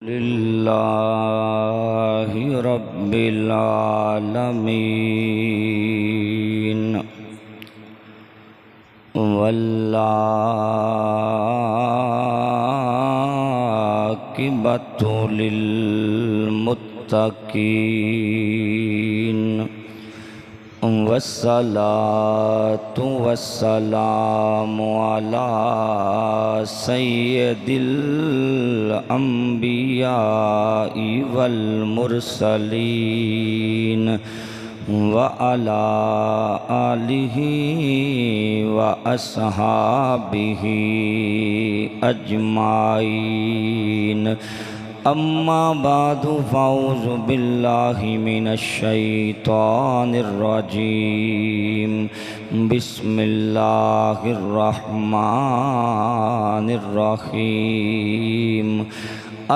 للہ رب العالمین والعاقبۃ للمتقین والصلاة والسلام علی سید الانبیاء والمرسلین وعلی آلہ واصحابہ اجمعین اما بعد فاعوذ باللہ من الشیطان الرجیم بسم اللہ الرحمن الرحیم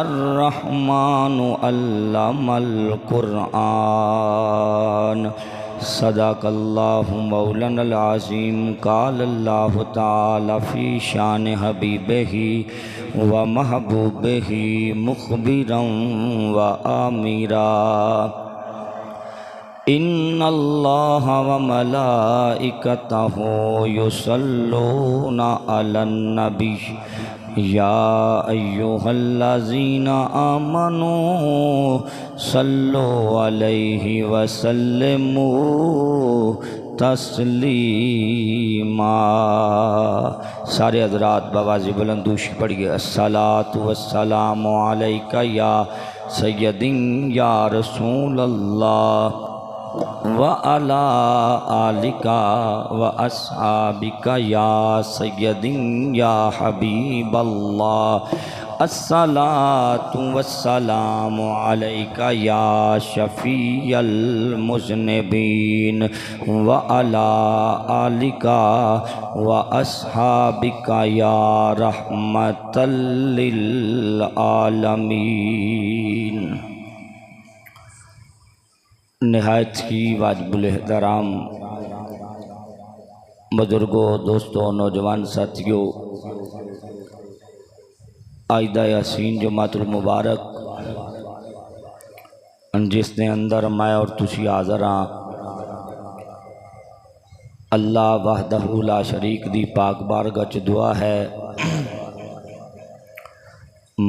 الرحمن علم القرآن صدق اللہ مولانا العظیم قال اللہ تعالی فی شان حبیبہ و محبوبہ مخبرا و آمیرا ان اللہ و ملائکتہ یصلون علی النبی یا ایہا الذین آمنوا صلوا علیہ وسلموا تسلیما۔ سارے حضرات بآواز بلندوش پڑھیے الصلاۃ والسلام علیک یا سیدی یا رسول اللہ وعلی آلک واصحابک یا سیدی یا حبیب اللہ الصلاۃ والسلام علیک یا شفیع المذنبین وعلی آلک واصحابک یا رحمۃ للعالمین۔ نہایت ہی واجب الاحترام بزرگوں، دوستوں، نوجوان ساتھیوں، عائدہ یاسین جمعۃ المبارک جس نے اندر میں اور تسی حاضر ہاں، اللہ وحدہ لا شریک دی پاک بارگاہ چ دعا ہے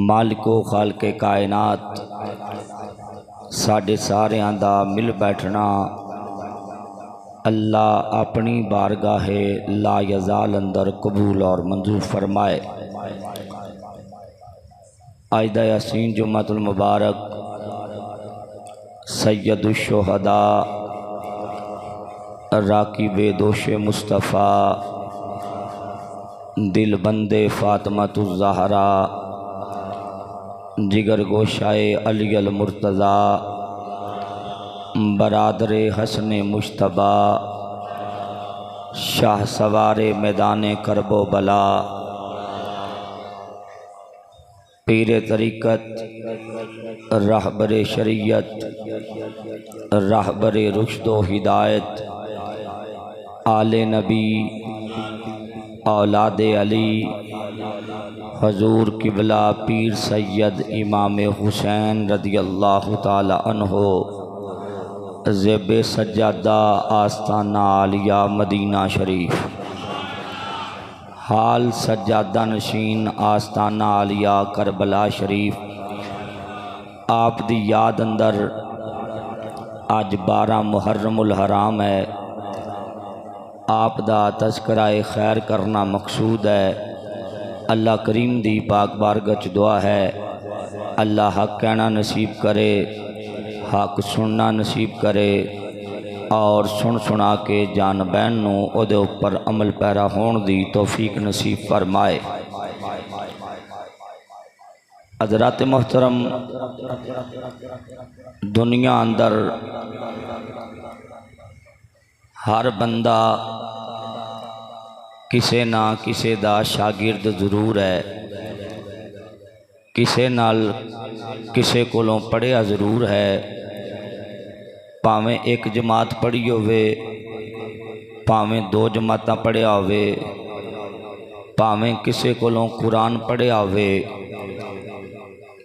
مالک و خالق کائنات ساڈے ساریاں دا مل بیٹھنا اللہ اپنی بارگاہ لا یزال اندر قبول اور منظور فرمائے۔ عائدہ یاسین جمعۃ المبارک سید الشہداء راکب دوش مصطفیٰ دل بندے فاطمۃ الزہراء جگر گوشائے علی المرتضیٰ برادر حسن مجتبیٰ شاہ سوار میدان کرب و بلا پیر طریقت رہبر شریعت رہبر رشد و ہدایت آل نبی اولاد علی حضور قبلہ پیر سید امام حسین رضی اللہ تعالی عنہ زیب سجادہ آستانہ عالیہ مدینہ شریف حال سجادہ نشین آستانہ عالیہ کربلا شریف آپ دی یاد اندر آج 12 محرم الحرام ہے، آپ دا تذکرہ خیر کرنا مقصود ہے۔ اللہ کریم دی پاک بارگاہ چ دعا ہے اللہ حق کہنا نصیب کرے، حق سننا نصیب کرے اور سن سنا کے جان بین نو او دے اوپر عمل پیرا ہون دی توفیق نصیب فرمائے۔ حضرات محترم، دنیا اندر ہر بندہ کسے نہ کسے دا شاگرد ضرور ہے، کسے نال کسے کولوں پڑھیا ضرور ہے، پاویں ایک جماعت پڑھی ہوئے، پاویں 2 جماعتاں پڑھیا ہوئے، پاویں کسے کولوں قرآن پڑھیا ہوئے،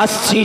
80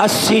80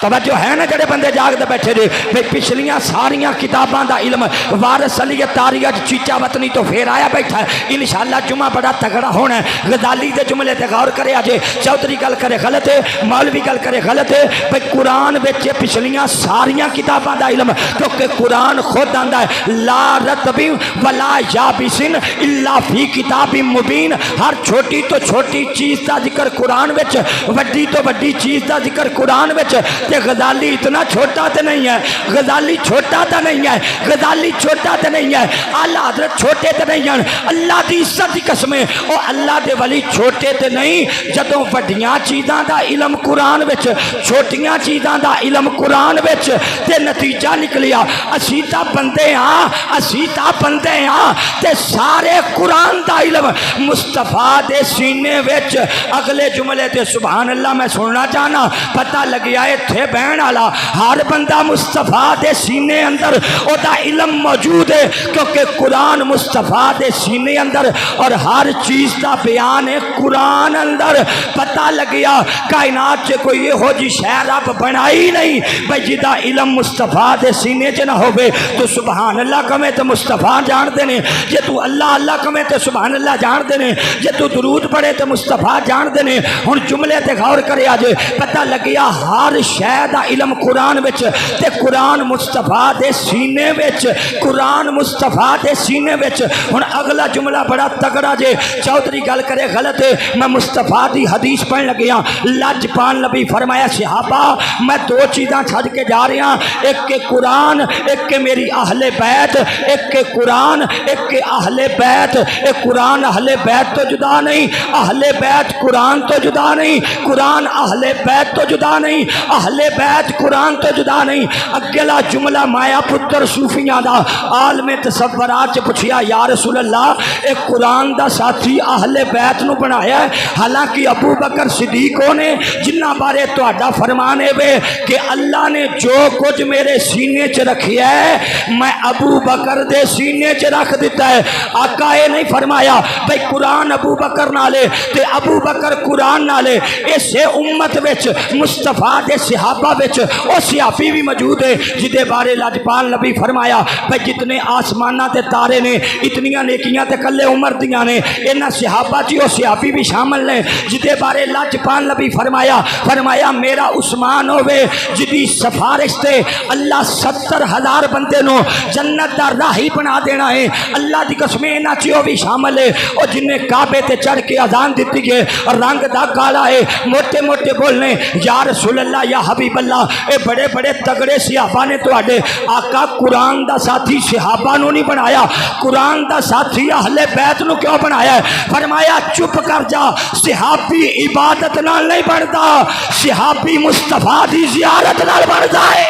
توجہ ہے نا جڑے بندے جاگتے بیٹھے دے بھئی پچھلیاں ساریاں کتاباں دا علم وارث علی تاریخ چیچا وطنی تو پھر آیا بیٹھا ہے انشاءاللہ جمعہ بڑا تگڑا ہونا ہے غزالی دے جملے تے غور کرے آجے چودھری گل کرے غلط ہے مولوی گل کرے غلط ہے بھئی قرآن وچ پچھلیاں ساریاں کتاباں دا علم کیونکہ قرآن خود آندا ہے لا رتب ولا یابس الا فی کتاب مبین ہر چھوٹی تو چھوٹی چیز دا ذکر قرآن وچ وڈی تو وڈی چیز دا ذکر قرآن وچ تے غزالی اتنا چھوٹا تے نہیں ہے غزالی چھوٹا تے نہیں ہے غزالی چھوٹا تے نہیں ہے اعلی حضرت چھوٹے تے نہیں ہیں اللہ دی عزت دی قسمیں او اللہ دے ولی چھوٹے تے نہیں جدوں وڈیاں چیزاں دا علم قرآن وچ چھوٹیاں چیزاں دا علم قرآن وچ تے نتیجہ نکلیا اسی تا بندے ہاں اسی تا بندے ہاں تے سارے قرآن دا علم مصطفیٰ دے سینے وچ اگلے جملے تے سبحان اللہ میں سننا چاہنا پتہ لگیا ہے تھے بہن والا ہر بندہ مصطفیٰ دے سینے اندر او دا علم موجود ہے کیونکہ قرآن مصطفیٰ دے سینے اندر اور ہر چیز دا بیان ہے قرآن اندر پتہ لگیا کائنات سے کوئی یہ ہو جی شہر رب بنائی نہیں بھئی جدا علم مصطفیٰ دے سینے چ نہ ہوئے تو سبحان اللہ کمیں تو مصطفیٰ جان دینے جے تو اللہ اللہ کمیں تو سبحان اللہ جان دینے جے تو درود پڑھے تو مصطفیٰ جان دینے ہن جملے تے غور کرے آجے پتہ لگیا ہر شے دا علم قرآن وچ تے قرآن مصطفیٰ دے سینے وچ قرآن مصطفیٰ دے سینے وچ ہن اگلا جملہ بڑا تگڑا جے چودھری گل کرے غلط ہے میں مصطفیٰ دی حدیث پڑھن لگیا لج پان نبی فرمایا صحابہ میں دو چیزاں چھڈ کے جا رہا ہوں ایک کے قرآن ایک کے میری اہل بیت ایک کے قرآن ایک کے اہل بیت ایک قرآن اہل بیت تو جدا نہیں اہل بیت قرآن تو جدا نہیں قرآن اہل بیت تو جدا نہیں اہل بیت قرآن تو جدا نہیں اگلا جملہ مایا پتر صوفیاں دا عالم تصورات چ پوچھیا یا رسول اللہ ایک قرآن دا ساتھی اہل بیت نو بنایا ہے حالانکہ ابو بکر صدیقوں نے جنہ بارے تہاڈا فرمان ہے وے کہ اللہ نے جو کچھ میرے سینے چ رکھیا ہے میں ابو بکر دے سینے چ رکھ دیتا ہے آقا یہ نہیں فرمایا بھئی قرآن ابو بکر نالے تے ابو بکر قرآن نالے اسے امت وچ مصطفیٰ دے صحابہ وچ او صحابی بھی موجود ہے جدے بارے لاجپال نبی فرمایا بھئی جتنے آسمانہ تے تارے نے اتنیاں نیکیاں تے کلے عمر دیاں نے انہاں صحابہ جی او صحابی بھی شامل نے جدے بارے لاجپال نبی فرمایا میرا عثمان ہوئے جدی سفارش تے اللہ 70,000 بندے نو جنت دا راہی بنا دینا ہے اللہ دی قسمیں انہاں چیو بھی شامل ہے او جنہیں کعبے تے چڑھ کے اذان دیتی ہے رنگ دا کالا ہے موٹے موٹے بولنے یا رسول اللہ یا حبیب اللہ اے بڑے بڑے تگڑے صحابہ نے تو آڈے آقا قرآن دا ساتھی صحابہ نو نہیں بنایا قرآن دا ساتھی اہل بیت نو کیوں بنایا ہے فرمایا چپ کر جا صحابی عبادت نال نہیں بڑھتا صحابی مصطفیٰ دی زیارت نال بڑھتا ہے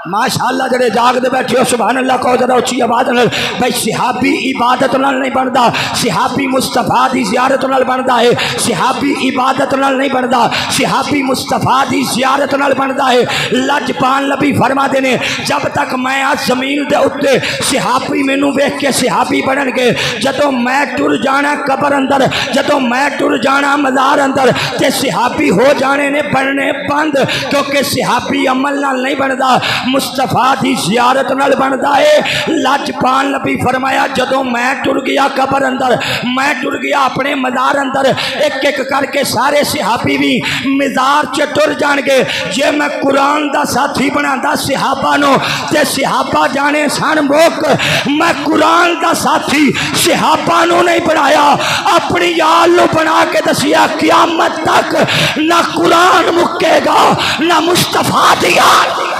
ماشاءاللہ جڑے جاگ دے بیٹھے ہو سبحان اللہ کہو ذرا اچھی آواز نال بھائی صحابی عبادت نال نہیں بندا صحابی مصطفیٰ دی زیارت نال بندا ہے صحابی عبادت نال نہیں بندا صحابی مصطفیٰ دی زیارت نال بندا ہے لجپال نبی فرما دے نے جب تک میں آج زمین دے اوتے صحابی مینوں ویکھ کے صحابی بنن گے جدوں میں ٹر جانا قبر اندر جدوں میں ٹر جانا مزار اندر تے صحابی ہو جانے نے بننے بند کیونکہ صحابی عمل نال نہیں بندا مصطفیٰ دی زیارت نال بندا ہے لاجپال نبی فرمایا جدوں میں ٹر گیا قبر اندر میں ٹر گیا اپنے مزار اندر ایک ایک کر کے سارے صحابی بھی مزار چ ٹر جان گے جے میں قرآن دا ساتھی بنادا صحابہ نو تے صحابہ جانے سن موک میں قرآن دا ساتھی صحابہ نو نہیں بنایا اپنی یال نو بنا کے دسیا قیامت تک نہ قرآن مکے گا نہ مصطفیٰ دی یال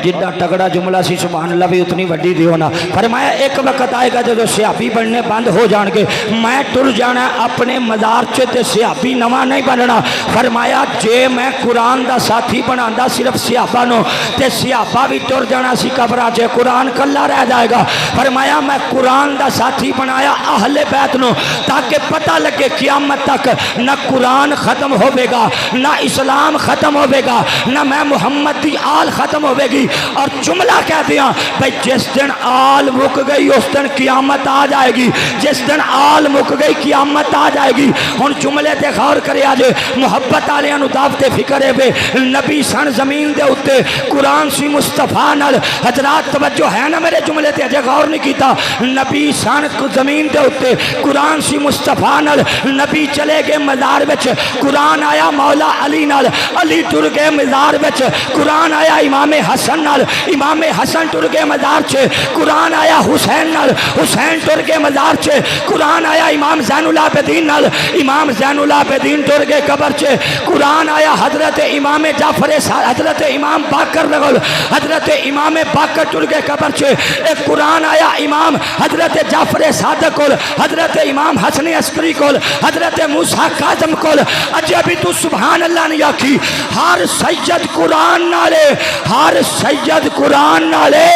جتنا تگڑا جملہ سی سبحان اللہ بھی اتنی وڈی دیو نا. فرمایا ایک وقت آئے گا جب صحابی بننے بند ہو جان گے, میں ٹر جانا اپنے مزار تے صحابی نواں نہیں بننا. فرمایا جے میں قرآن دا ساتھی بنانا صرف صحابہ نو تے صحابہ بھی ٹر جانا سی قبراں چ, قرآن کلا رہ جائے گا. فرمایا میں قرآن دا ساتھی بنایا اہل بیت نو تاکہ پتہ لگے قیامت تک نہ قرآن ختم ہوے گا, نہ اسلام ختم ہوے گا, نہ میں محمد دی آل ختم ہوے گی. اور جملہ کہہ دیا بھئی جس دن آل مک گئی اس دن قیامت آ جائے گی, جس دن آل مک گئی قیامت آ جائے گی. ہن جملے تے غور کرے آج محبت والیاں نو دعوت فکر ہے وے نبی سن زمین دے اوتے قرآن سی مصطفیٰ نال. حضرات توجہ ہے نا میرے جملے تے اجے غور نہیں کیتا. نبی سن زمین دے اوتے قرآن سی مصطفیٰ نال, نبی چلے گئے مزار وچ, قرآن آیا مولا علی نال, علی ٹر گئے مزار وچ, قرآن آیا امام حسن نال, امام حسن ٹر گئے مزار چ, قرآن آیا حسین نال, حسین ٹر گئے مزار چ, قرآن آیا امام زین العابدین نال, امام زین العابدین ٹر گئے قبر چ, قرآن آیا حضرت امام جعفر, حضرت امام باقر نال, حضرت امام باقر ٹر گئے قبر چ, ایک قرآن آیا امام حضرت جعفر صادق کول, حضرت امام حسن عسکری کول, حضرت موسیٰ کاظم کول. اجے بھی تو سبحان اللہ نہیں آکھی. ہر سید قرآن نالے, ہر سید قرآن نالے,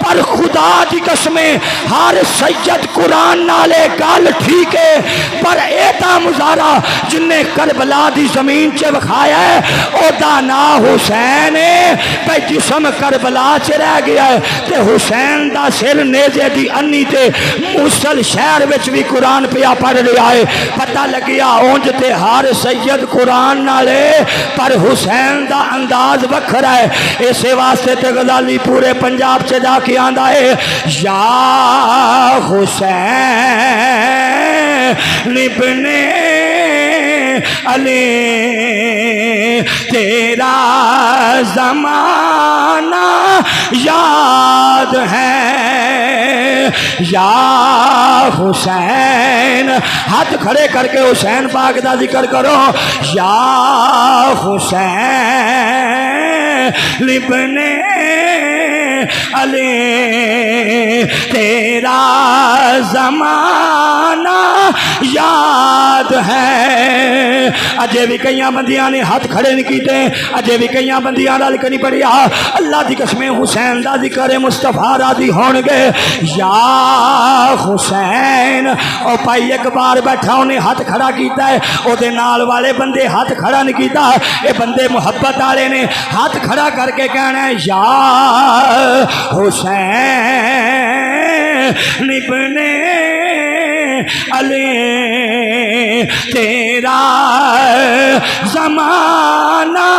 پر خدا دی قسمیں ہر سید قرآن نالے گل ٹھیک ہے, پر ایتا مظاہرہ جن نے کربلا دی زمین چ وکھایا ہے او دا نا حسین ہے. بھئی جسم کربلا چ رہ گیا ہے تے حسین دا سر نیزے دی انی تے موصل شہر وچ بھی قرآن پیا پڑھ رہا ہے. پتہ لگیا اونج تے ہر سید قرآن نالے پر حسین دا انداز وکھرا ہے. اسے واسطے تے غزالی پورے پنجاب سے جا کے آندا ہے یا حسین ابن علی تیرا زمانہ یاد ہے, یا حسین, ہاتھ کھڑے کر کے حسین پاک دا ذکر کرو, یا حسین ابن علی تیرا زمانہ یاد ہے. اجے بھی کئی بندیاں نے ہاتھ کھڑے نہیں کیتے, اجے بھی کئی بندیاں رل کے نہیں پڑھیا. اللہ دی قسمیں حسین دا ذکر مصطفیٰ راضی ہون گے. یا حسین, او پائی ایک بار بیٹھا انہیں ہاتھ کھڑا کیتا ہے, او دے نال والے بندے ہاتھ کھڑا نہیں کیتا. اے بندے محبت والے نے ہاتھ کھڑا کر کے کہنا ہے یا حسین ابن علی تیرا زمانہ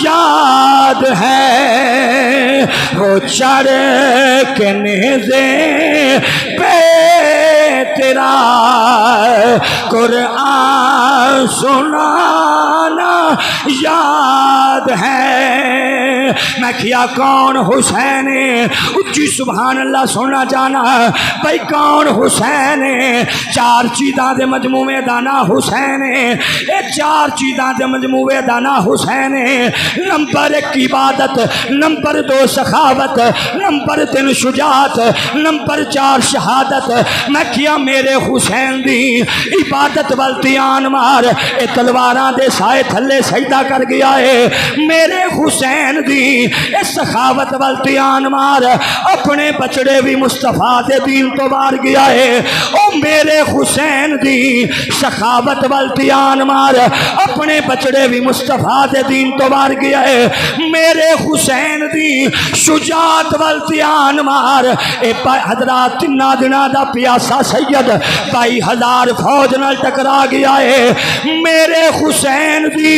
یاد ہے. وہ چڑھ کے نیزے پہ تیرا قرآن سنانا یاد ہے. میں کیا کون حسین اچھی سبحان اللہ سننا چاہنا بھائی کون حسین, چار چیزاں دے مجموعے دانا حسین, اے چار چیزاں دے مجموعے دانا حسین. نمبر ایک عبادت, نمبر دو سخاوت, نمبر تین شجاعت, نمبر چار شہادت. میں کیا میرے حسین دی عبادت والتیان مار, اے تلواراں دے سائے تھلے سجدہ کر گیا ہے. میرے حسین دی اے سخاوت والتیان مار, اپنے بچڑے بھی مصطفیٰ دے دین تو بار گیا ہے. او میرے حسین دی سخاوت والتیان مار, اپنے بچڑے بھی مصطفیٰ دے دین تو بار گیا ہے. میرے حسین دی شجاعت والتیان مار, اے حضرات تنہ دنہ دا پیاسا سید 22,000 فوج نال ٹکرا گیا ہے. میرے حسین دی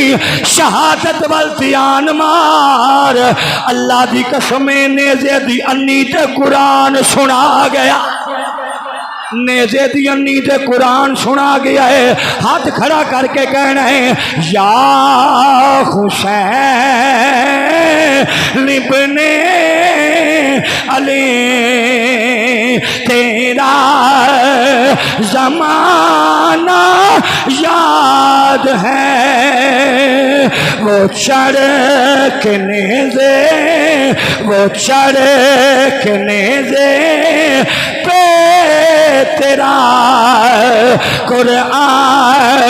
شہادت والتیان مار, اللہ دی قسم نیزے دی انی تے قرآن سنا گیا, نیزے دی انی تے قرآن سنا گیا ہے. ہاتھ کھڑا کر کے کہنا ہے یا حسین ابن علی تیرا زمانہ یاد ہے، وہ چڑھ کے نیزے، وہ چڑھ کے نیزے پہ تیرا قرآن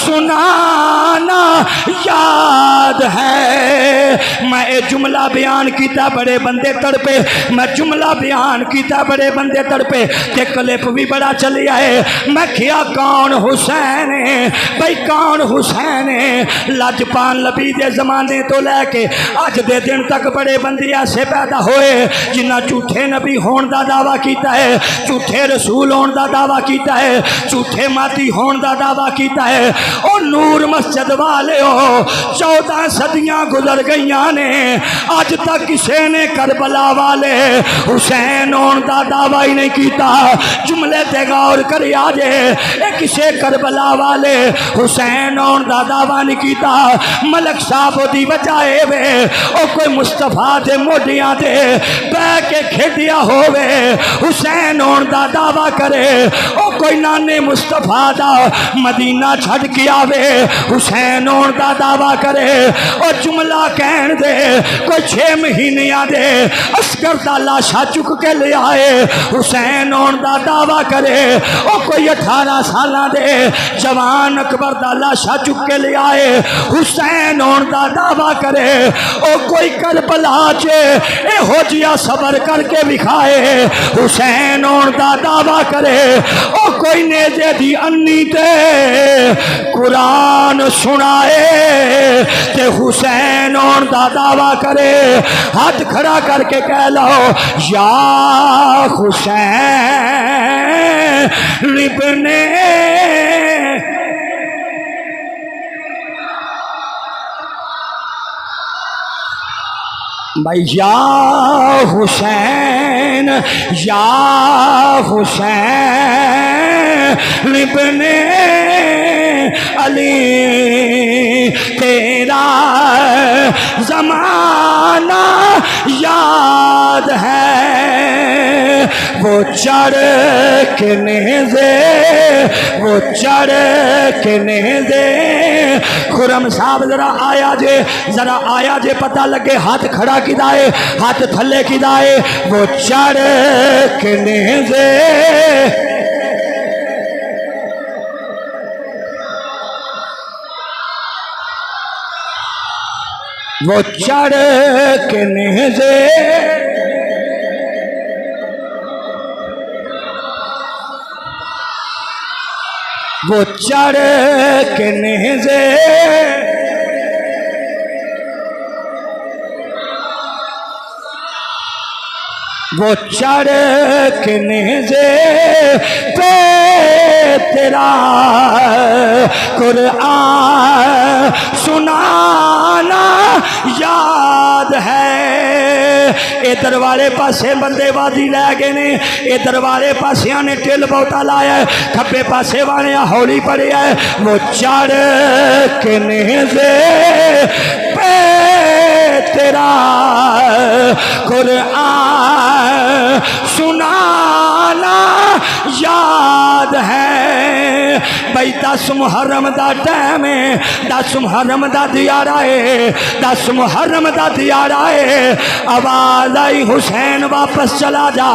سنانا یاد ہے۔ میں ایک جملہ بیان کیتا بڑے بندے تڑپے، میں جملہ بیان کیتا بڑے بندے تڑپے، کہ کلپ بھی بڑا چلی آئے۔ میں کیا کون حسین ہے بھئی، کون حسین ہے؟ لاجپال نبی دے زمانے تو لے کے اج دے دن تک بڑے بندے ایسے پیدا ہوئے جنہ جھوٹے نبی ہون دا دعویٰ کیتا ہے، جھوٹے رسول ہون دا دعویٰ کیتا ہے، جھوٹے ماتی ہون دا دعویٰ کیتا ہے۔ اور نور مسجد والے ہو 14 صدیاں گزر گئیاں نے، آج تک کسی نے کربلا والے حسین ہون دا دعویٰ ہی نہیں کیتا۔ جملے تے غور کری آجے، اے کسے کربلا والے حسین ہون دا دعویٰ نہیں کیتا۔ ملک صاحب دی وجہ وے او کوئی مصطفیٰ دے موڈیاں دے بے کے کھیڈیا ہووے حسین ہون دا دعویٰ کرے، او کوئی نانے مصطفیٰ دا مدینہ چھڑ کے آوے حسین ہون دا دعویٰ کرے۔ او جملہ کہن دے کوئی 6 مہینیاں دے عسکر دا لاشا چک کے لے آئے حسین ہون دا دعویٰ کرے۔ او کوئی 18 سالاں دے جوان اکبر دا لاشا چک کے لے آئے حسین ہون دا دعویٰ کرے۔ او کوئی کربلا چے اے ہو جیا صبر کر کے بکھائے حسین ہون دا دعویٰ کرے۔ او کوئی نیزے دی انی تے قرآن سنائے تے حسین ہون دا دعویٰ کرے۔ ہاتھ کھڑا کر کے کہہ لو یا حسین ابن بھائی، یا حسین یا حسین ابن علی، تیرا زمانہ یاد ہے، وہ چڑھ کے نیزے، وہ چڑھ کے نیزے۔ خرم صاحب ذرا آیا جے، ذرا آیا جے، پتہ لگے ہاتھ کھڑا کی دائے، ہاتھ تھلے کی دائے۔ وہ چڑھ کے نیزے، وہ چڑھ کے نیزے، وہ چڑھ کے نیزے، وہ چڑھ کے نیزے پہ تیرا قرآن سنانا یاد ہے۔ ادھر والے پاسے بندے وادی لے گئے نے، ادھر والے پاسے نے ٹل بوٹا لایا ہے، کھبے پاسے والے ہولی پڑے ہے۔ وہ چڑھ کے نیزے پہ تیرا قرآن سنانا یاد ہے۔ بھئی 10 محرم دا ٹائم ہے، 10 محرم دا دیارہ ہے، 10 محرم دا دیارہ ہے۔ آواز آئی حسین واپس چلا جا،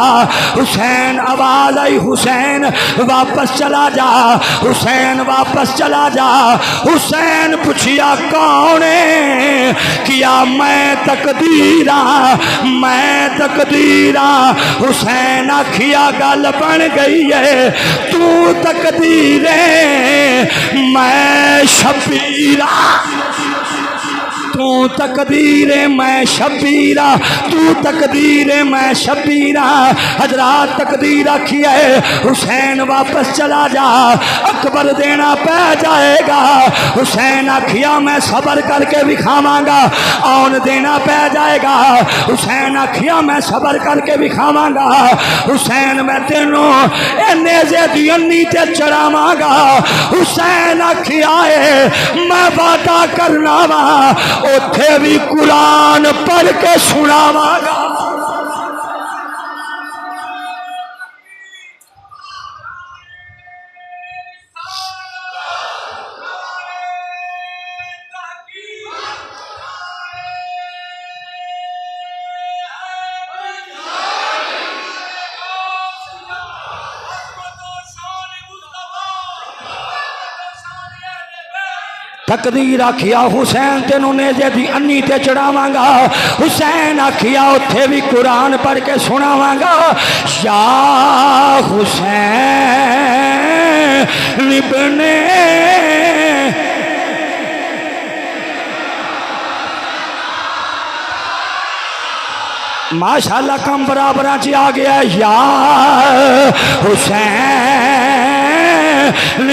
حسین آواز آئی حسین واپس چلا جا، حسین واپس چلا جا۔ حسین پوچھیا کون ہے؟ کیا میں تقدیراں، میں تقدیراں۔ حسین آکھیا گل بن گئی ہے، تو تقدیریں میں شبیراں، تو تقدیر میں شبیرہ، تو تقدیر میں شبیرہ۔ حضرات تقدیر آکھی ہے حسین واپس چلا جا، اکبر دینا پہ جائے گا۔ حسین آکھیا میں صبر کر کے بکھاواں گا، آن دینا پہ جائے گا۔ حسین آکھیا میں صبر کر کے بکھاواں گا، حسین میں تینوں اے نیزے دی انی تے چڑھاواں گا۔ حسین آکھیا ہے میں وعدہ کرنا وا، اوتھے بھی قرآن پڑھ کے سناواں گا۔ تقدیر آکھیا حسین تینوں نیزے دی انی تے چڑھاواں گا، حسین آکھیا اتھے بھی قرآن پڑھ کے سناواں گا، یا حسین ابن ماشاءاللہ کم برابراں چی آ گیا، یا حسین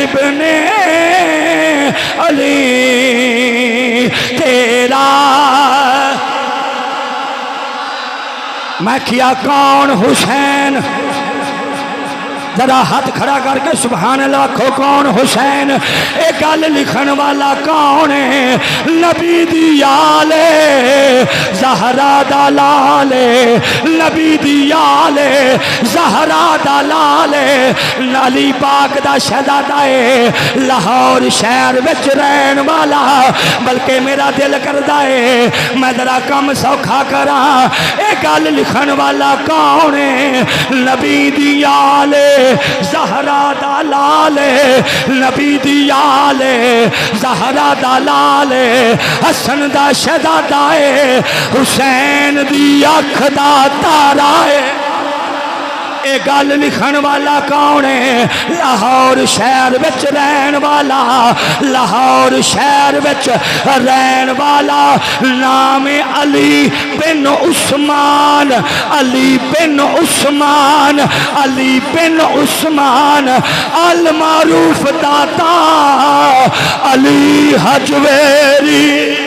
ابن علی تیرا میں کیا کون حسین، ذرا ہاتھ کھڑا کر کے سبحان اللہ کھو کون حسین، اے گل لکھن والا کون ہے، نبی دی آل زہرا دا لال، نبی دی آل زہرا دا لال، علی پاک دا شہزادہ ہے، لاہور شہر وچ رہن والا، بلکہ میرا دل کردا ہے میں ذرا کم سوکھا کراں، اے گل لکھن والا کون ہے، نبی دی آل زہرا دا لال، نبی دی آل زہرا دا لال، حسن دا شہزادہ ہے، حسین دی اکھ دا تارا ہے، اے گل لکھن والا کون ہے، لاہور شہر وچ رہن والا، لاہور شہر وچ رہن والا، نام علی بن عثمان، علی بن عثمان، علی بن عثمان المعروف داتا علی حجویری۔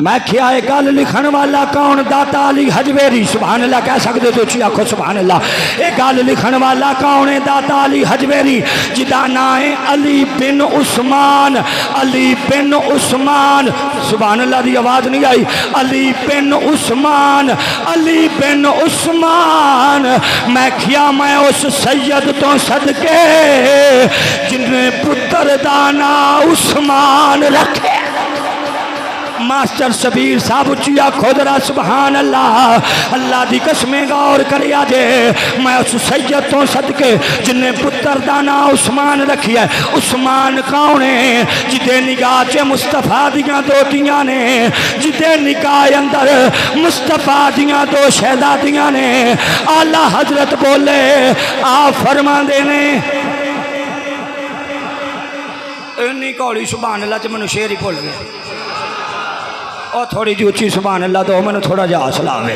میں کیا ہے گل لکھن والا کون، داتا علی حجویری، سبحان اللہ کہہ سکتے تو اچھی آکھو سبحان اللہ، اے گل لکھن والا کون ہے، داتا علی حجویری، جدا نام ہے علی بن عثمان، علی بن عثمان، سبحان اللہ دی آواز نہیں آئی، علی بن عثمان، علی بن عثمان، میں کیا میں اس سید تو صدقے جن نے پتر دانا عثمان رکھے، ماسٹر شبیر صاحب اچھیا کھودرا سبحان اللہ، اللہ دی قسمیں غور کریا جے، میں اس سید تو صدقے جن نے پتر دانا عثمان رکھی ہے، عثمان کون ہے، جدے نگاہ چے مصطفیٰ دیاں دوتیاں نے، جدے نگاہ اندر مصطفیٰ دیاں دو شہزادیاں نے، اعلیٰ حضرت بولے آپ فرما دینے انی کوڑی سبحان اللہ چے منو شیر ہی بھول گئے، اور تھوڑی جی اچھی سبحان اللہ دو میں نے تھوڑا جا حاصل آوے،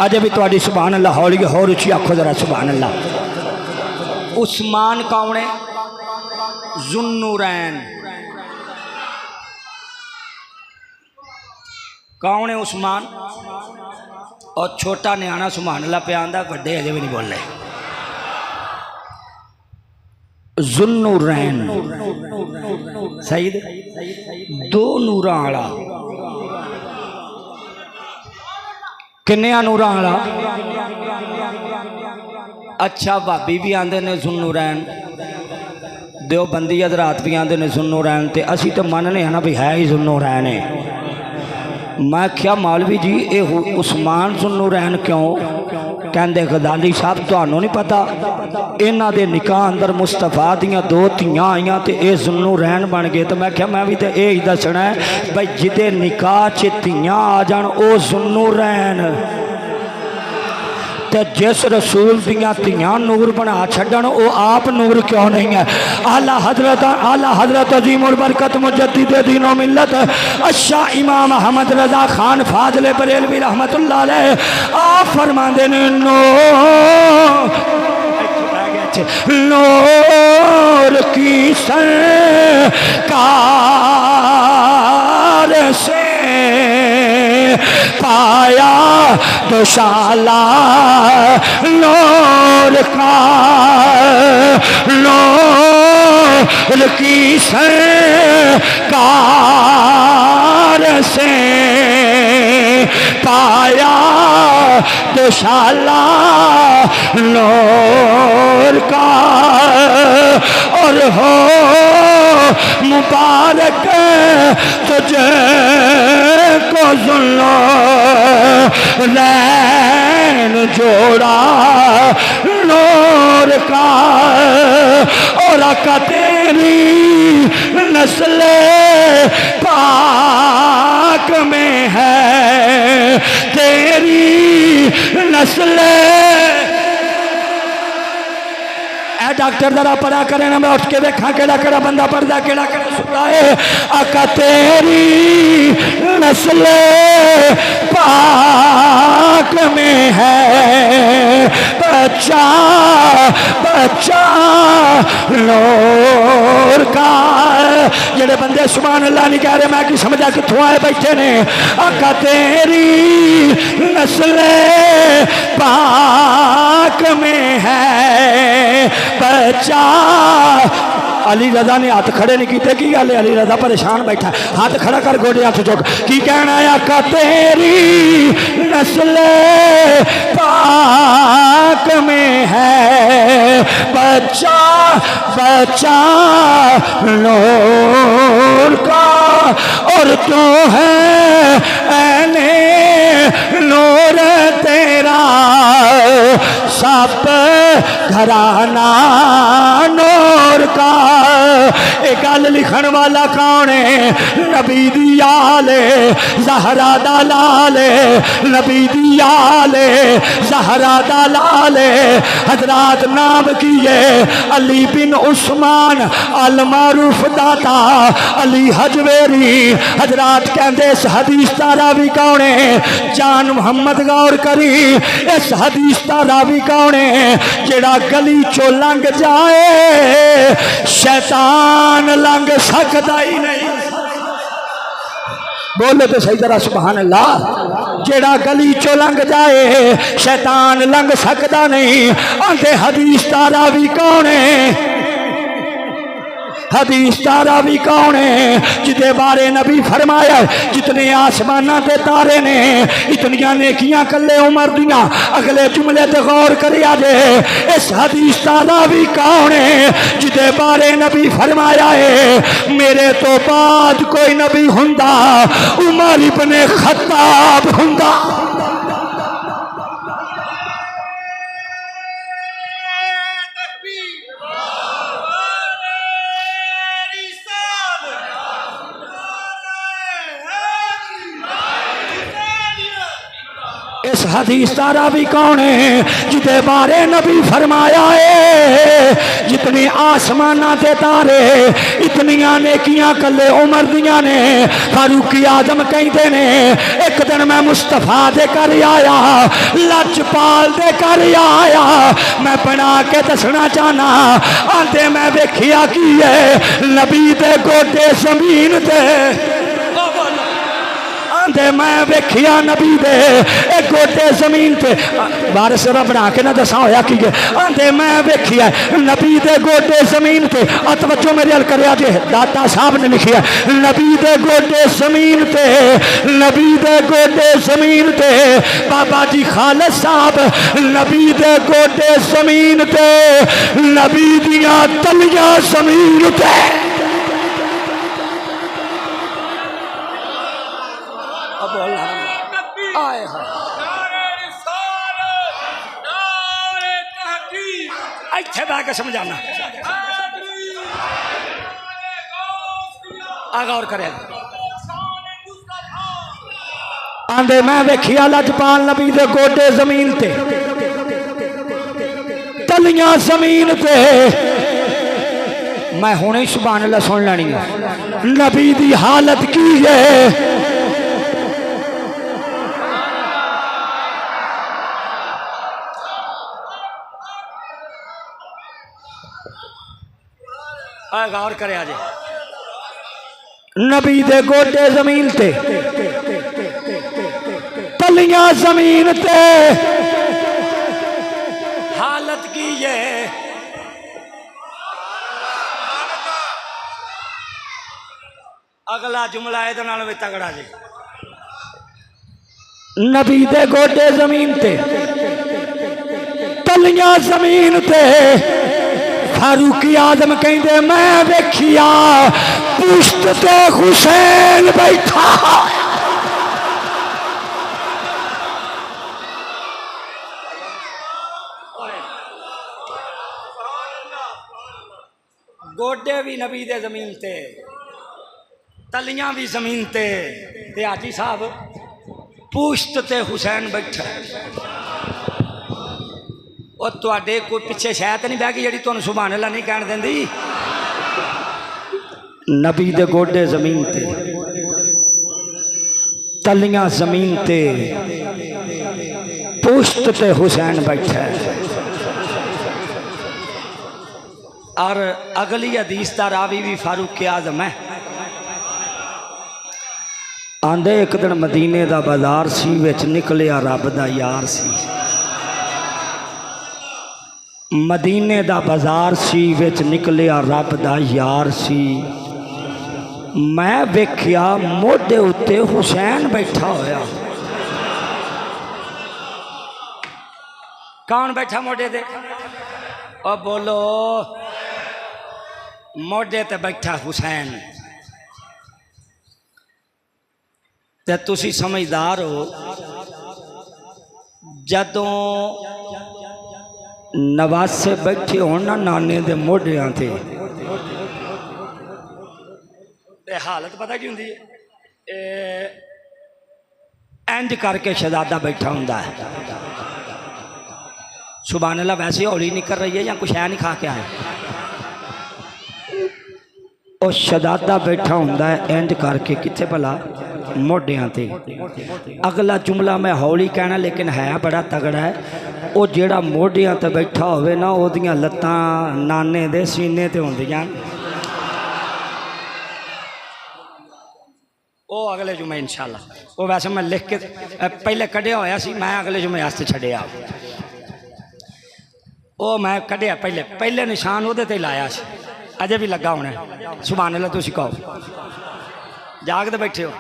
اجے بھی تھوڑی سبحان اللہ ہولی گے اور اچھی آکھو ذرا سبحان اللہ۔ عثمان کون ہے، ذوالنورین، کون ہے عثمان، اور چھوٹا نیانا سبحان اللہ پہ آندہ بڑے اجے بھی نہیں بول رہے، ذوالنورین سید دو نوراں والا، کنیا نوراں والا، اچھا بھابی بھی آندے نے ذوالنورین، دیوبندی حضرات بھی آندے نے ذوالنورین، تے اسی تو مننے ہیں نا بھی ہے ہی ذوالنورین ہے، میں کیا مولوی جی اے عثمان ذوالنورین کیوں، کہندے غزالی صاحب تو آنو نہیں پتا، اینا دے نکاح اندر مصطفیٰ دیاں دو تیاں آئیاں تے اے ذوالنورین بن گئے، تو میں کہا میں بھی تے اے ہی دسنا ہے بھائی جدے نکاح چے تیاں آ جان او ذوالنورین، تے جس رسول دیاں تیاں نور بنا چھڑن او آپ نور کیوں نہیں ہے۔ اعلیٰ حضرت عظیم البرکت مجدد دین و ملت الشاہ امام احمد رضا خان فاضل بریلوی رحمت اللہ علیہ آپ فرما دینے نور کی سرکار سے پایا دوشالہ نور کا، نور کی سرکار سے پایا دوشالہ نور کا، اور ہو مبارک تجھے کو سن لو رین جوڑا نور کا اور آقا تیری نسل پاک میں ہے تیری نسل اے ڈاکٹر ذرا پڑھا کریں نا میں اٹھ کے دیکھا کیڑا کیڑا بندہ پڑھدا کیڑا کیڑا سنتا ہے آقا تیری نسل پاک میں ہے بچہ بچہ نور کا جڑے بندے سبحان اللہ نہیں کہہ رہے میں کی سمجھا کتھوں آئے بیٹھے نے آقا تیری نسل پاک میں ہے بچہ علی رضا نے ہاتھ کھڑے نہیں کیتے کی گل ہے علی رضا پریشان بیٹھا ہاتھ کھڑا کر گوڑے ہاتھ چک کی کہنا ہے آقا تیری نسل پاک میں ہے بچہ بچہ نور کا اور تو ہے این نور تیرا سب گھرانہ نور کا ایک گل لکھن والا کون ہے نبی دی آل زہرا دا لال نبی دی آل زہرا دا لال حضرات نام کیے علی بن عثمان المعروف داتا علی حجویری حضرات کہندے اس حدیث دا راوی کون ہے جان محمد غور کری اس حدیث دا راوی کون ہے جڑا گلی چو لنگ جائے شیطان لنگ سکتا ہی نہیں بولو تو صحیح ذرا سبحان اللہ جیڑا گلی چو لنگ جائے شیطان لنگ سکتا نہیں آندے حدیث تارا بھی کون ہے حدیث تارا بھی کون ہے جتے بارے نبی فرمایا جتنے آسمانہ تے تارے نے اتنیاں نیکیاں کلے عمر دیاں اگلے جملے تے غور کریا جے اس حدیث تارا بھی کون ہے جتے بارے نبی فرمایا ہے میرے تو بعد کوئی نبی ہندا عمر ابن خطاب ہندا اس حدیث تارا بھی کون ہے جتے بارے نبی فرمایا ہے جتنی آسمانہ تے تارے اتنیاں نیکیاں کلے عمر دیاں نے فاروق اعظم کہندے نے ایک دن میں مصطفیٰ دے کر آیا لجپال دے کر آیا میں بنا کے دسنا چاہنا آندے میں ویکھیا کی ہے نبی دے گوڈے زمین تے دے میں ویکھیا نبی دے ایک گوٹے زمین تے بارش را بنا کے نہ دساں ہویا کی گئے آندے میں ویکھیا نبی دے گوٹے زمین تے اتوجہ میرے حل کریا جے داتا صاحب نے لکھیا نبی دے گوٹے زمین تے نبی دے گوٹے زمین تے بابا جی خالد صاحب نبی دے گوٹے زمین تے نبی دیاں تلیاں زمین تے ایتھے بہ کے سمجھانا غور کرے آندے میں ویکھیا لجپال نبی دے گوڈے زمین تے تلیاں زمین تے میں ہونے سبحان اللہ سن لینی ہے نبی دی حالت کی ہے غور کرے آجے نبی دے گوٹے زمین تے تلیاں زمین تے حالت کی یہ اگلا جملہ ہے دنال میں تگڑا جی نبی دے گوٹے زمین تے تلیاں زمین تے فاروق آدم کہندے میں ویکھیا پشت تے حسین بیٹھا گوڈے بھی نبی دے زمین تے تلیاں بھی زمین تے حاجی صاحب پشت تے حسین بیٹھا اور تواڈے کوئی پیچھے شاید نہیں بہ گئی جڑی تانوں سبحان اللہ نہیں کہن دیندی نبی دے گوڈے زمین تے تلیاں زمین تے پشت تے حسین بیٹھا اور اگلی حدیث دا راوی بھی فاروق اعظم ہے آندے ایک دن مدینے دا بازار سی وچ نکلیا رب دا یار سی مدینے دا بازار سی وچ نکلیا رب دا یار سی میں ویکھیا موڈے اتے حسین بیٹھا ہویا کون بیٹھا موڈے دے او بولو موڈے تے بیٹھا حسین تے تسی سمجھدار ہو جدوں نواسے بیٹھے ہونا نانے دے موڈیاں تے حالت پتہ کی ہوندی ہے انج کر کے شہزادہ بیٹھا ہوندا ہے سبحان اللہ ویسے ہولی نہیں کر رہی ہے یا کچھ ہے نہیں کھا کے آئے اور شہزادہ بیٹھا ہوندا ہے انج کر کے کتھے بھلا موڈیاں تے اگلا جملہ میں ہولی کہنا لیکن ہے بڑا تگڑا ہے او جیڑا موڈیاں تے بیٹھا ہوئے نا او دیاں لتاں نانے دے سینے تے ہوندیاں او اگلے جمعے انشاءاللہ او ویسے میں لکھ کے پہلے کڈیا ہویا سی میں اگلے جمعے واسطے چھڈیا او میں کڈیا پہلے نشان او دے تے لایا سی اجے بھی لگا ہونا ہے سبحان اللہ تسی کہو جاگ دے بیٹھے ہو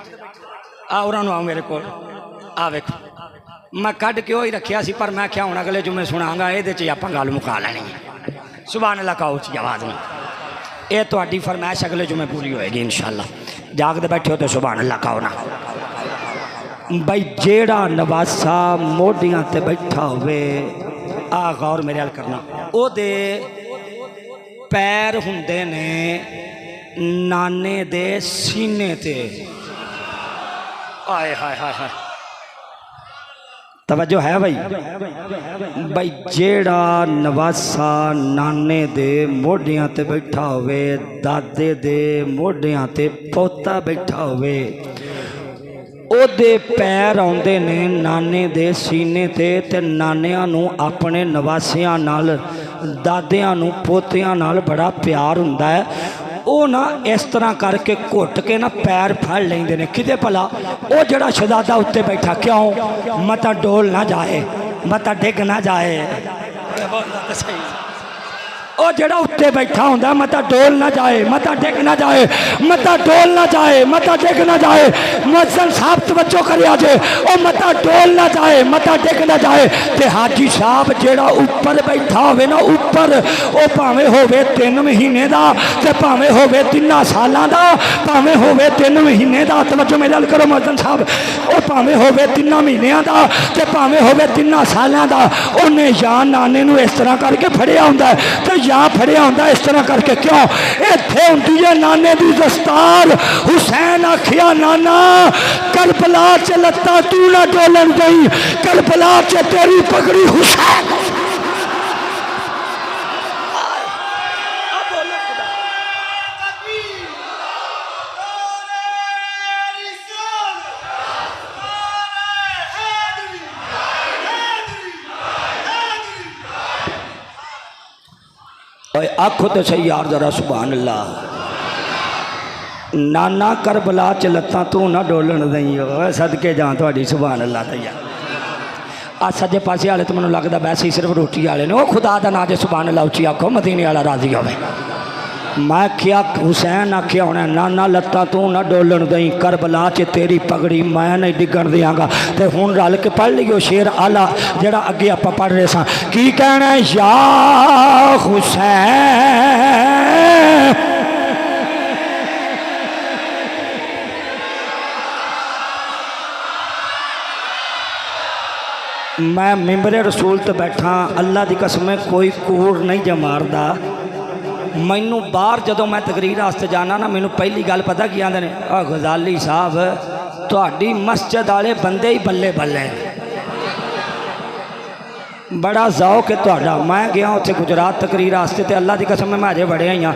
آؤ آؤ میرے کو آ ویکھو میں کڈ کے ہی رکھیا سی پر میں کیا ہونا اگلے جمعے سنا گا یہ آپ گل مکا لینی ہے سبحان اللہ کہو اچھی آواز میں یہ تہاڈی فرمائش اگلے جمعے پوری ہوئے گی انشاءاللہ جاگ دے بیٹھے ہو تو سبحان اللہ کہو نا بھائی جیڑا نواسا موڈیاں تے بیٹھا ہوئے آ غور میرے حال کرنا او دے پیر ہوندے نے نانے دے سینے تے آئے ہائے ہائے ہائے توجہ ہے بھائی جیڑا نواسا نانے دے موڈیاں تے بیٹھا ہوئے دادے دے موڈیاں تے پوتا بیٹھا ہوئے او دے پیر آندے نے نانے دے سینے تے نانیاں نو اپنے نواسیاں نال دادیاں نو پوتیاں نال بڑا پیار ہوندا ہے او نا اس طرح کر کے گھٹ کے نا پیر پھڑ لیندے نے کدے پلا او جڑا شہزادہ اتے بیٹھا کیوں متا ڈول نہ جائے متا ڈگ نہ جائے او جڑا اتے بیٹھا ہوندا متا ڈول نہ جائے متا ڈگ نہ جائے متا ڈول نہ جائے متا ڈگ نہ جائے مؤذن صاحب توجہ کریا جے او متا ڈول نہ جائے متا ڈگ نہ جائے تے حاجی صاحب جڑا اوپر بیٹھا ہوئے نا اوپر او پاویں ہووے 3 مہینے دا تے پاویں ہووے 3 سالاں دا پاویں ہووے 3 مہینے دا توجہ میرے نال کرو مؤذن صاحب او پاویں ہووے 3 مہینیاں دا تے پاویں ہووے 3 سالاں دا اونے یا نانے نو اس طرح کر کے پھڑیا ہوندا ہے تے یا پھڑیا ہوندا اس طرح کر کے کیوں ایتھے ہوندی ہے نانے دی دستار حسین آکھیا نانا کربلا چ لتا تو نہ ڈولن گئی کربلا چ تیری پگڑی حسین آنکھوں تو صحیح یار ذرا سبحان اللہ نانا کربلا چ لتاں تو نہ ڈولن دیں صدقے جان تہاڈی سبحان اللہ تیار آ سجے پاسے والے تو مینوں لگدا ویسے ہی صرف روٹی والے نے او خدا دا نام تے سبحان اللہ اچھی آکھو مدینے والا راضی ہوے میں کیا حسین آخیا ہونا نانا لتاں تو نہ ڈولن دیں کربلا چ تیری پگڑی میں نہیں ڈگن دیاں گا تے ہن رل کے پڑھ لیو شیر آلہ جڑا اگے آپ پڑھ رہے ساں کی کہنا ہے یا حسین میں ممبر رسول تے بیٹھا اللہ دی قسم کوئی کوڑ نہیں جا ماردا مینوں باہر جدوں میں تقریر واسطے جانا نا مینوں پہلی گل پتہ کی آندے نے غزالی صاحب تہاڈی مسجد والے بندے ہی بلے بلے بڑا ذوق ہے تہاڈا میں گیا اتنے گجرات تقریر واسطے تے اللہ دی قسم میں اجے بڑے آئی ہاں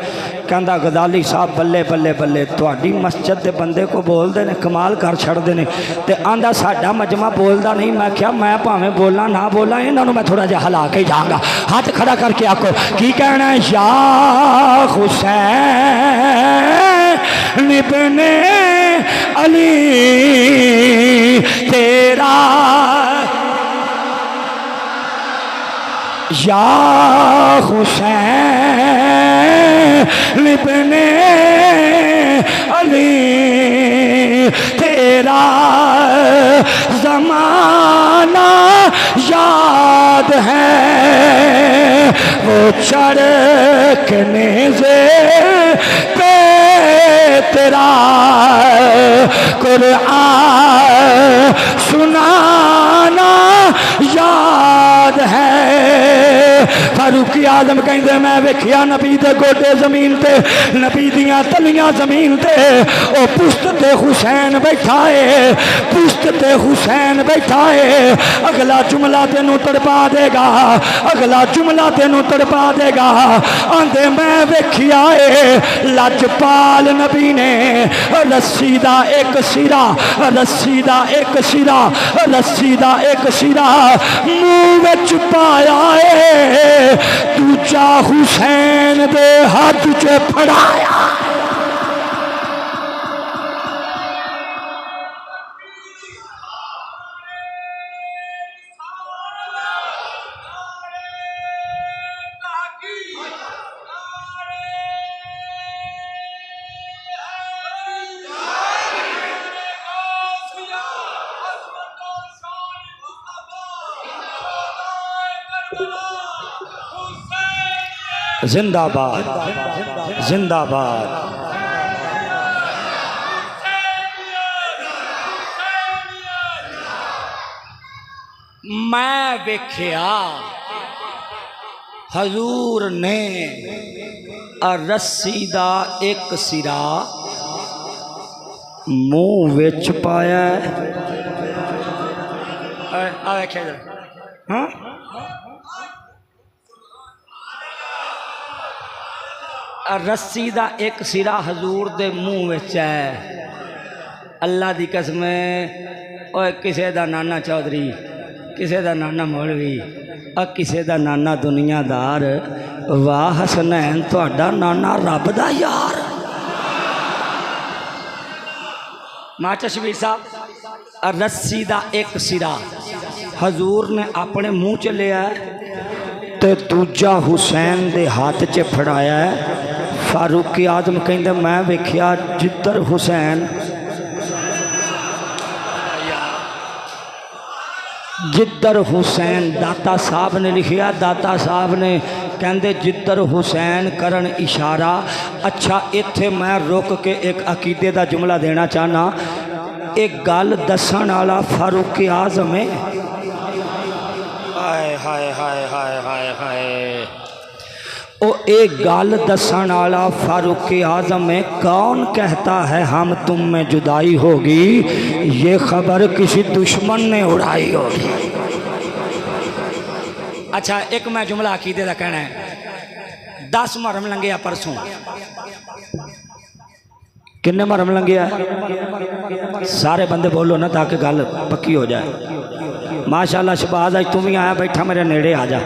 کہندا غزالی صاحب بلے بلے بلے تہاڈی مسجد دے بندے کو بولدے نے کمال کر چھڑدے نے تے آندا ساڈا مجمع بولدا نہیں میں کہیا میں بھاویں بولنا نہ بولا انہاں نوں میں تھوڑا جہا ہلا کے جاؤں گا ہاتھ کھڑا کر کے آکو کی کہنا ہے یا حسین ابن علی تیرا یا حسین ابن علی تیرا زمانہ یاد ہے وہ چڑکنے سے پہ تیرا قرآن سنانا یاد ہے فاروق اعظم کہندے میں ویکھیا نبی دے گوڈے زمین تے نبی دیاں تلیاں زمین تے او پشت تے حسین بیٹھا ہے پشت تے حسین بیٹھا ہے اگلا جملہ تینوں تڑپا دے گا اگلا جملہ تینوں تڑپا دے گا آندے میں ویکھیا ہے لجپال نبی نے رسی دا ایک سرا رسی دا ایک سرا رسی دا ایک سرا منہ وچ پایا ہے دوجا حسین دے ہاتھ چ پھڑایا زندہ باد زندہ باد میں ویکھیا حضور نے رسی دا ایک سرا منہ وچ پایا ہے ہاں رسی دا ایک سرا حضور دے منہ وچ ہے اللہ دی قسم اوے کسے دا نانا چودھری کسے دا نانا مولوی اور کسے دا نانا دنیا دار واہ حسنین تہاڈا نانا رب دا یار ماچا شبیر صاحب رسی دا ایک سرا حضور نے اپنے منہ چ لیا تے دوجا حسین دے ہاتھ چ پھڑایا ہے فاروق اعظم کہندے میں ویکھیا جدر حسین جدر حسین داتا صاحب نے لکھیا داتا صاحب نے کہندے جدر حسین کرن اشارہ اچھا ایتھے میں روک کے ایک عقیدے دا جملہ دینا چاہنا ایک گل دسن والا فاروق اعظم ہے ہائے ہائے ہائے ہائے ہائے ہائے او ایک گال دسن والا فاروق اعظم ہے کون کہتا ہے ہم تم میں جدائی ہوگی یہ خبر کسی دشمن نے اڑائی ہوگی اچھا ایک میں جملہ عقیدے دا کہنا ہے 10 محرم لنگیا پرسوں کنے محرم لنگیا سارے بندے بولو نا تاکہ گل پکی ہو جائے ماشاءاللہ شباز آج تم ہی آیا بیٹھا میرے نیڑے آ جا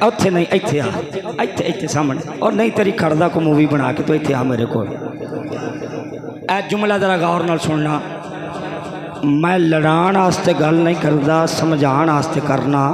اتھے نہیں ایتھے آ ایتھے سامنے اور نہیں تیری کھڑدا کو مووی بنا کے تو ایتھے آ میرے کو اے جملہ ذرا غور نال سننا میں لڑان آستے گل نہیں کردا سمجھان آستے کرنا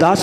10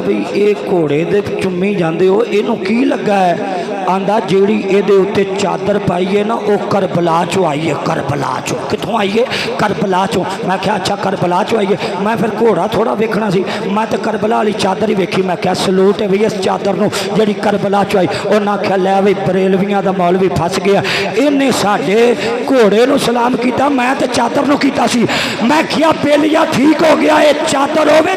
ਵੀ ਇਹ ਘੋੜੇ ਦੇ ਚੁੰਮੀ ਜਾਂਦੇ ਹੋ ਇਹਨੂੰ ਕੀ ਲੱਗਾ ਹੈ ਆਂਦਾ ਜਿਹੜੀ ਇਹਦੇ ਉੱਤੇ ਚਾਦਰ ਪਾਈ ਹੈ ਨਾ ਉਹ ਕਰਬਲਾ ਚੋਂ ਆਈ ਹੈ ਕਰਬਲਾ ਚੋਂ ਕਿੱਥੋਂ ਆਈ ਹੈ ਕਰਬਲਾ ਚੋਂ ਮੈਂ ਕਿਹਾ ਅੱਛਾ ਕਰਬਲਾ ਚੋਂ ਆਈ ਹੈ ਮੈਂ ਫਿਰ ਘੋੜਾ ਥੋੜਾ ਵੇਖਣਾ ਸੀ ਮੈਂ ਤਾਂ ਕਰਬਲਾ ਵਾਲੀ ਚਾਦਰ ਹੀ ਵੇਖੀ ਮੈਂ ਕਿਹਾ ਸਲੂਟ ਹੈ ਵੀ ਇਸ ਚਾਦਰ ਨੂੰ ਜਿਹੜੀ ਕਰਬਲਾ ਚੋਂ ਆਈ ਉਹਨਾਂ ਆਖਿਆ ਲੈ ਵੀ ਬਰੇਲਵੀਆਂ ਦਾ ਮੌਲਵੀ ਫਸ ਗਿਆ ਇਹਨੇ ਸਾਡੇ ਘੋੜੇ ਨੂੰ ਸਲਾਮ ਕੀਤਾ ਮੈਂ ਤਾਂ ਚਾਦਰ ਨੂੰ ਕੀਤਾ ਸੀ ਮੈਂ ਕਿਹਾ ਬੇਲੀਆ ਠੀਕ ਹੋ ਗਿਆ ਇਹ ਚਾਦਰ ਹੋਵੇ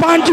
5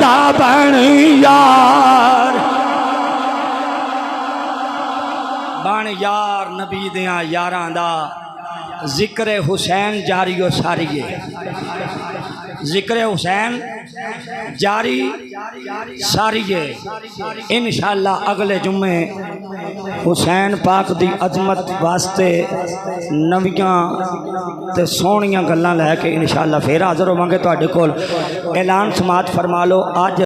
دا بن یار نبی دیاں یاراں دا ذکر حسین جاری و ساری ہے ذکر حسین جاری ساری ہے انشاءاللہ اگلے جمعے حسین پاک دی عظمت واسطے نویاں تے سونیاں گلاں لے کے انشاءاللہ پھر حاضر ہوواں گے تواڈے کول اعلان سماعت فرما لو آج